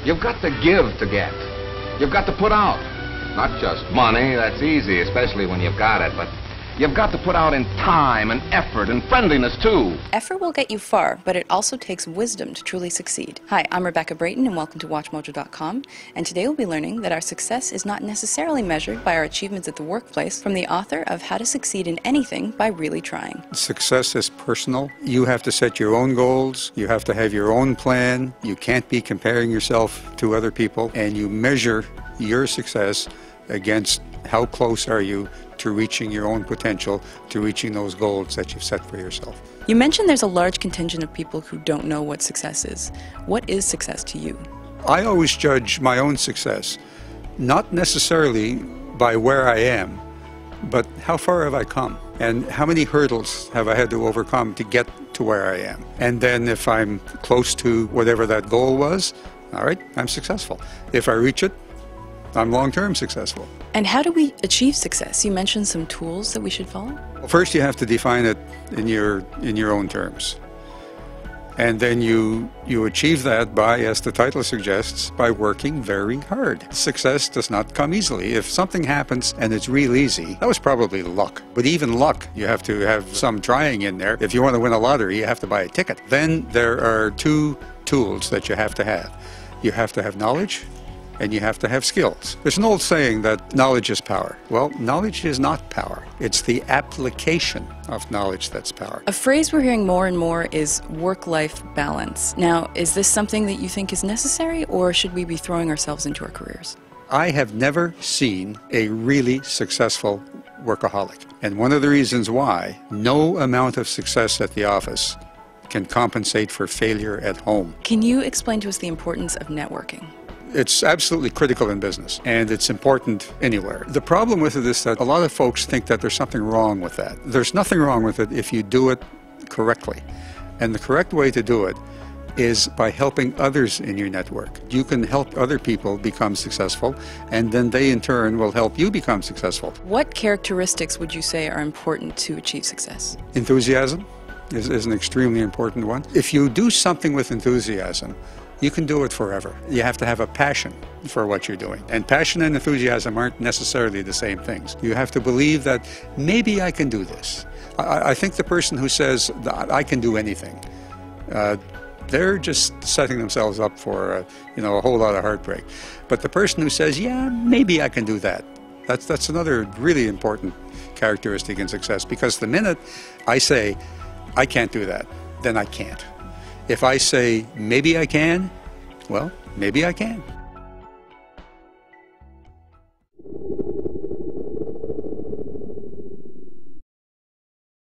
You've got to give to get. You've got to put out. Not just money, that's easy, especially when you've got it, but you've got to put out in time and effort and friendliness, too. Effort will get you far, but it also takes wisdom to truly succeed. Hi, I'm Rebecca Brayton, and welcome to WatchMojo.com. And today we'll be learning that our success is not necessarily measured by our achievements at the workplace, from the author of How to Succeed in Anything by Really Trying. Success is personal. You have to set your own goals. You have to have your own plan. You can't be comparing yourself to other people. And you measure your success against how close are you to reaching your own potential, to reaching those goals that you've set for yourself. You mentioned there's a large contingent of people who don't know what success is. What is success to you? I always judge my own success, not necessarily by where I am, but how far have I come? And how many hurdles have I had to overcome to get to where I am? And then if I'm close to whatever that goal was, all right, I'm successful. If I reach it, I'm long-term successful. And how do we achieve success? You mentioned some tools that we should follow. Well, first you have to define it in your own terms. And then you achieve that by, as the title suggests, by working very hard. Success does not come easily. If something happens and it's real easy, that was probably luck. But even luck, you have to have some trying in there. If you want to win a lottery, you have to buy a ticket. Then there are two tools that you have to have. You have to have knowledge, and you have to have skills. There's an old saying that knowledge is power. Well, knowledge is not power. It's the application of knowledge that's power. A phrase we're hearing more and more is work-life balance. Now, is this something that you think is necessary, or should we be throwing ourselves into our careers? I have never seen a really successful workaholic. And one of the reasons why, no amount of success at the office can compensate for failure at home. Can you explain to us the importance of networking? It's absolutely critical in business, and it's important anywhere. The problem with it is that a lot of folks think that there's something wrong with that. There's nothing wrong with it if you do it correctly. And the correct way to do it is by helping others in your network. You can help other people become successful, and then they in turn will help you become successful. What characteristics would you say are important to achieve success? Enthusiasm is an extremely important one. If you do something with enthusiasm, you can do it forever. You have to have a passion for what you're doing. And passion and enthusiasm aren't necessarily the same things. You have to believe that maybe I can do this. I think the person who says I can do anything, they're just setting themselves up for a whole lot of heartbreak. But the person who says, yeah, maybe I can do that, that's another really important characteristic in success. Because the minute I say, I can't do that, then I can't. If I say, maybe I can, well, maybe I can.